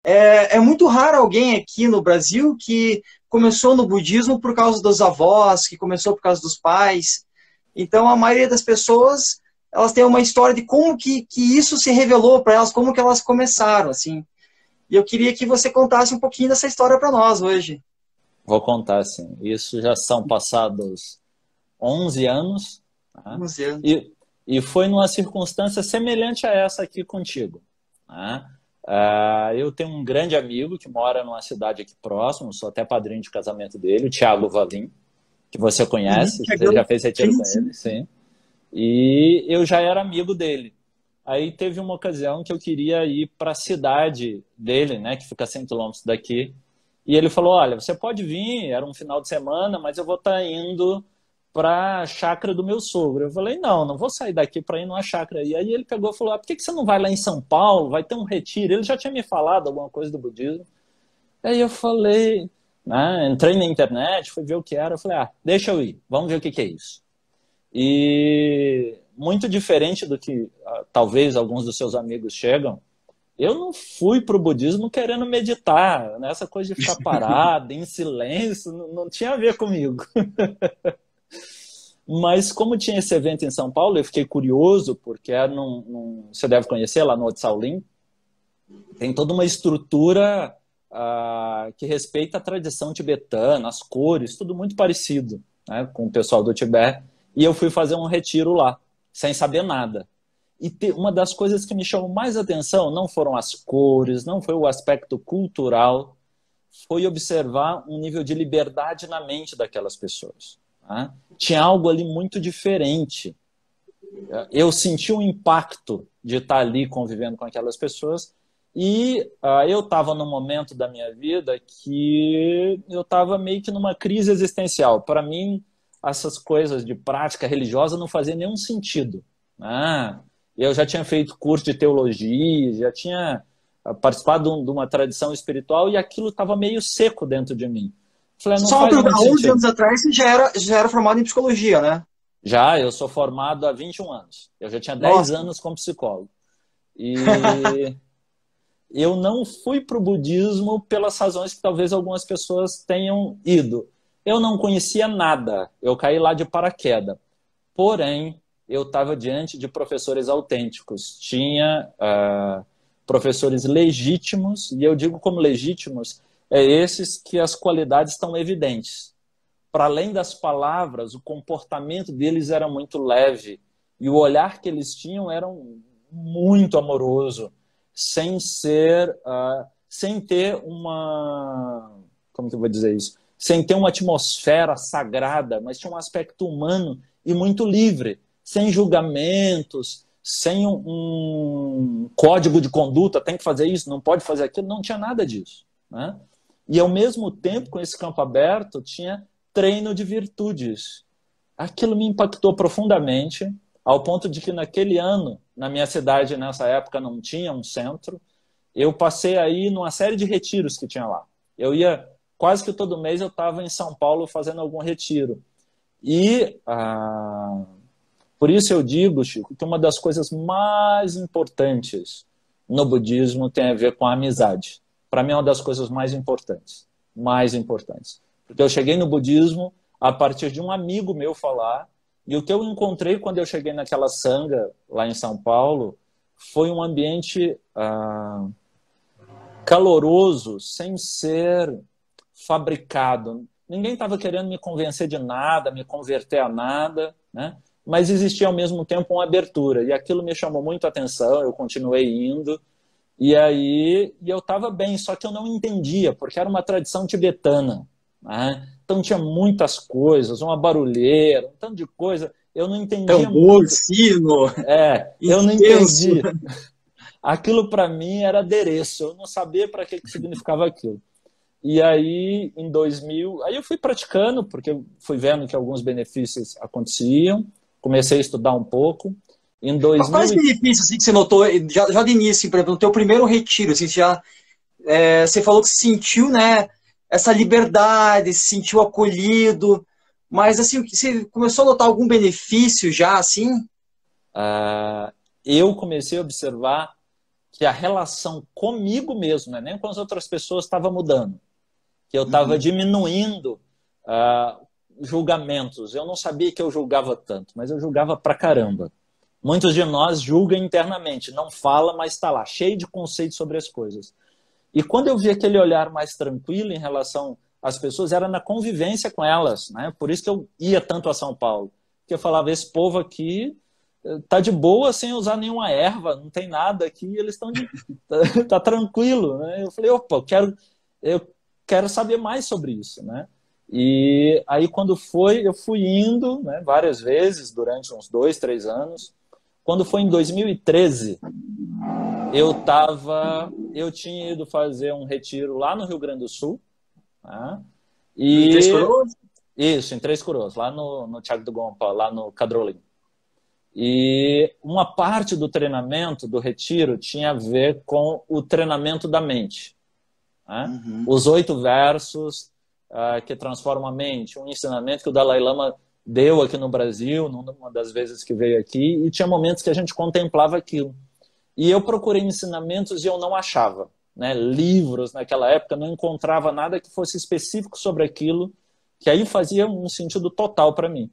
É muito raro alguém aqui no Brasil que começou no budismo por causa dos avós, que começou por causa dos pais. Então, a maioria das pessoas, elas têm uma história de como que isso se revelou para elas, como que elas começaram, assim. E eu queria que você contasse um pouquinho dessa história para nós hoje. Vou contar, sim. Isso já são passados 11 anos, tá? 11 anos. E foi numa circunstância semelhante a essa aqui contigo, né? Eu tenho um grande amigo que mora numa cidade aqui próximo, sou até padrinho de casamento dele, o Thiago Valim, que você Uhum, conhece, você chegou. já fez retiro Sim, com sim. ele, sim. E eu já era amigo dele. Aí teve uma ocasião que eu queria ir para a cidade dele, né, que fica a 100 quilômetros daqui. E ele falou: olha, você pode vir, era um final de semana, mas eu vou estar indo para a chácara do meu sogro. Eu falei: não, não vou sair daqui para ir numa chácara. E aí ele pegou e falou: por que você não vai lá em São Paulo? Vai ter um retiro. Ele já tinha me falado alguma coisa do budismo. Aí eu falei, né, entrei na internet, fui ver o que era. Eu falei: deixa eu ir, vamos ver o que é isso. E muito diferente do que talvez alguns dos seus amigos chegam, eu não fui para o budismo querendo meditar, né? Essa coisa de ficar parado, em silêncio, não tinha a ver comigo. Mas como tinha esse evento em São Paulo, eu fiquei curioso, porque era você deve conhecer, lá no Shaolin, tem toda uma estrutura que respeita a tradição tibetana, as cores, tudo muito parecido, né, com o pessoal do Tibete. E eu fui fazer um retiro lá, sem saber nada. E uma das coisas que me chamou mais atenção não foram as cores, não foi o aspecto cultural, foi observar um nível de liberdade na mente daquelas pessoas. Né? Tinha algo ali muito diferente. Eu senti um impacto de estar ali convivendo com aquelas pessoas e eu estava num momento da minha vida que eu estava meio que numa crise existencial. Para mim, essas coisas de prática religiosa não faziam nenhum sentido. Né? Eu já tinha feito curso de teologia, já tinha participado de uma tradição espiritual e aquilo estava meio seco dentro de mim. Falei: não Só uma faz pergunta, muito há 11 sentido. anos atrás você já era formado em psicologia, né? Já, eu sou formado há 21 anos. Eu já tinha 10 Nossa. anos como psicólogo. E eu não fui para o budismo pelas razões que talvez algumas pessoas tenham ido. Eu não conhecia nada. Eu caí lá de paraquedas. Porém, eu estava diante de professores autênticos. Tinha professores legítimos, e eu digo como legítimos, esses que as qualidades estão evidentes. Para além das palavras, o comportamento deles era muito leve e o olhar que eles tinham era muito amoroso, sem ter uma, como que eu vou dizer isso? Sem ter uma atmosfera sagrada, mas tinha um aspecto humano e muito livre, sem julgamentos, sem um código de conduta, tem que fazer isso, não pode fazer aquilo, não tinha nada disso, né? E ao mesmo tempo, com esse campo aberto, tinha treino de virtudes. Aquilo me impactou profundamente, ao ponto de que naquele ano, na minha cidade, nessa época, não tinha um centro. Eu passei aí numa série de retiros que tinha lá. Eu ia, quase que todo mês eu estava em São Paulo fazendo algum retiro. E por isso eu digo, Chico, que uma das coisas mais importantes no budismo tem a ver com a amizade. Para mim é uma das coisas mais importantes. Mais importantes. Porque eu cheguei no budismo a partir de um amigo meu falar, e o que eu encontrei quando eu cheguei naquela sanga lá em São Paulo foi um ambiente caloroso, sem ser fabricado. Ninguém estava querendo me convencer de nada, me converter a nada, né? Mas existia ao mesmo tempo uma abertura, e aquilo me chamou muito a atenção, eu continuei indo, e aí eu estava bem, só que eu não entendia, porque era uma tradição tibetana, né? Então tinha muitas coisas, uma barulheira, um tanto de coisa, eu não entendia Tambor, muito. sino, Eu não incenso. entendi. Aquilo para mim era adereço, eu não sabia para que significava aquilo. E aí, em 2000, aí eu fui praticando, porque eu fui vendo que alguns benefícios aconteciam, comecei a estudar um pouco. Em Quais 2000, benefícios assim, que você notou já de início, assim, por exemplo, no teu primeiro retiro? Assim, você falou que se sentiu, né, essa liberdade, se sentiu acolhido, mas assim, você começou a notar algum benefício já, assim? eu comecei a observar que a relação comigo mesmo, né, nem com as outras pessoas, estava mudando. Que eu estava diminuindo julgamentos. Eu não sabia que eu julgava tanto, mas eu julgava pra caramba. Muitos de nós julgam internamente, não fala, mas está lá, cheio de conceitos sobre as coisas. E quando eu vi aquele olhar mais tranquilo em relação às pessoas, era na convivência com elas, né? Por isso que eu ia tanto a São Paulo. Porque eu falava, esse povo aqui tá de boa sem usar nenhuma erva, não tem nada aqui, eles estão tá tranquilo, né? Eu falei, opa, eu quero saber mais sobre isso, né? E aí quando eu fui indo, né, várias vezes durante uns 2, 3 anos. Quando foi em 2013, eu tinha ido fazer um retiro lá no Rio Grande do Sul, né? Em Três Coroas? Isso, em Três Coroas, lá no Thiago do Gompa, lá no Cadrolim. E uma parte do treinamento, do retiro, tinha a ver com o treinamento da mente, né? Os 8 versos que transformam a mente, um ensinamento que o Dalai Lama deu aqui no Brasil, numa das vezes que veio aqui, e tinha momentos que a gente contemplava aquilo. E eu procurei ensinamentos e eu não achava, né? Livros naquela época, não encontrava nada que fosse específico sobre aquilo, que aí fazia um sentido total para mim.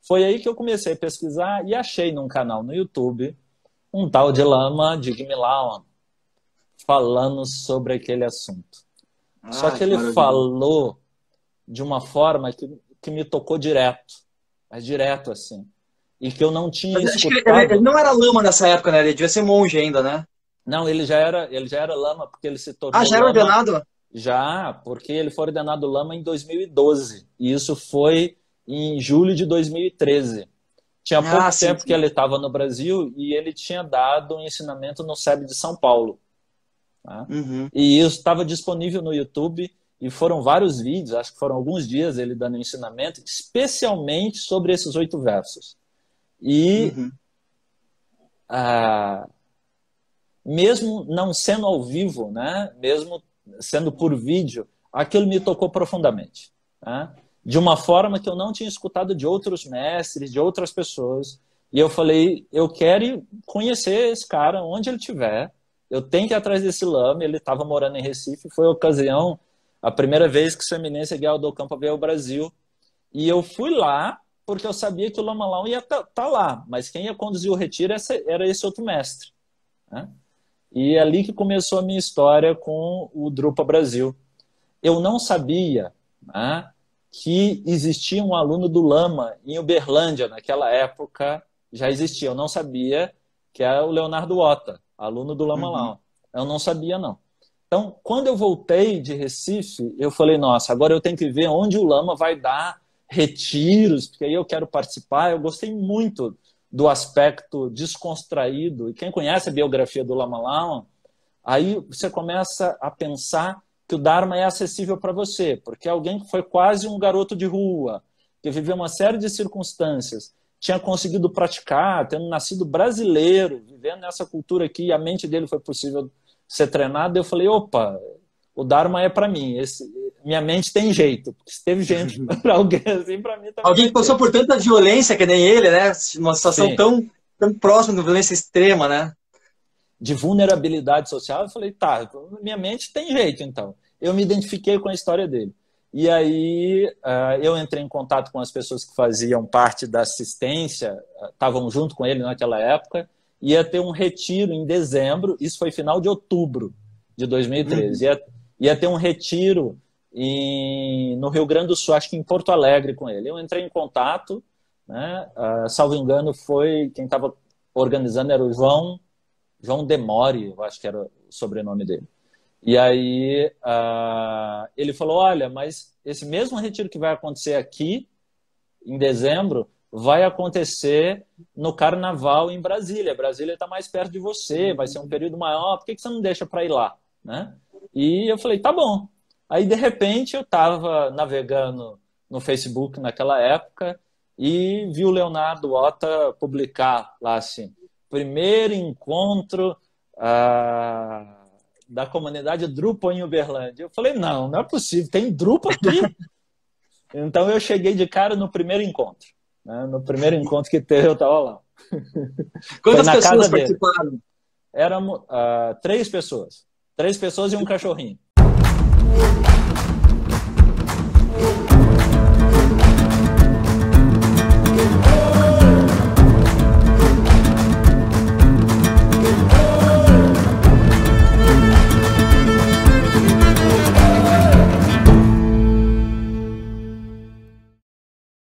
Foi aí que eu comecei a pesquisar e achei num canal no YouTube um tal de Lama Jigme Lawan falando sobre aquele assunto. Só que ele falou de uma forma que me tocou direto, mas direto assim, e que eu não tinha escutado. Ele não era lama nessa época, né? Ele devia ser monge ainda, né? Não, ele já era lama, porque ele se tornou já era lama. ordenado? Já, porque ele foi ordenado lama em 2012, e isso foi em julho de 2013. Tinha pouco tempo que ele estava no Brasil e ele tinha dado um ensinamento no SEB de São Paulo. Tá? E isso estava disponível no YouTube e foram vários vídeos, acho que foram alguns dias ele dando ensinamento, especialmente sobre esses 8 versos. E mesmo não sendo ao vivo, né? Mesmo sendo por vídeo, aquilo me tocou profundamente. Tá? De uma forma que eu não tinha escutado de outros mestres, de outras pessoas. E eu falei, eu quero conhecer esse cara onde ele estiver. Eu tenho que ir atrás desse lama. Ele estava morando em Recife. Foi a ocasião, a primeira vez que Sua Eminência Guial do Campo veio ao Brasil. E eu fui lá porque eu sabia que o Lama Lawan ia tá lá. Mas quem ia conduzir o retiro era esse outro mestre. Né? E é ali que começou a minha história com o Drupa Brasil. Eu não sabia, né, que existia um aluno do Lama em Uberlândia, naquela época já existia. Eu não sabia que era o Leonardo Otta, aluno do Lama Lawan. Eu não sabia, não. Então, quando eu voltei de Recife, eu falei, nossa, agora eu tenho que ver onde o Lama vai dar retiros, porque aí eu quero participar. Eu gostei muito do aspecto descontraído. E quem conhece a biografia do Lama Lawan, aí você começa a pensar que o Dharma é acessível para você, porque alguém que foi quase um garoto de rua, que viveu uma série de circunstâncias, tinha conseguido praticar, tendo nascido brasileiro, vivendo nessa cultura aqui, e a mente dele foi possível ser treinada. Eu falei, opa, o Dharma é para mim. Minha mente tem jeito, porque se teve gente para alguém assim, para mim também. Alguém que passou por tanta violência que nem ele, né? Uma situação tão próxima de violência extrema, né? De vulnerabilidade social, eu falei, tá, minha mente tem jeito, então. Eu me identifiquei com a história dele. E aí eu entrei em contato com as pessoas que faziam parte da assistência, estavam junto com ele naquela época, ia ter um retiro em dezembro, isso foi final de outubro de 2013, ia ter um retiro no Rio Grande do Sul, acho que em Porto Alegre com ele. Eu entrei em contato, né, salvo engano, quem estava organizando era o João Demore, eu acho que era o sobrenome dele. E aí ele falou, olha, mas esse mesmo retiro que vai acontecer aqui, em dezembro, vai acontecer no Carnaval em Brasília. Brasília está mais perto de você, vai ser um período maior, por que você não deixa para ir lá? Né? E eu falei, tá bom. Aí, de repente, eu estava navegando no Facebook naquela época e vi o Leonardo Otta publicar lá assim, primeiro encontro da comunidade Drupa em Uberlândia. Eu falei, não é possível, tem Drupa aqui? Então eu cheguei de cara no primeiro encontro. Né? No primeiro encontro que teve, eu estava lá. Quantas pessoas participaram? éramos 3 pessoas. 3 pessoas e um cachorrinho.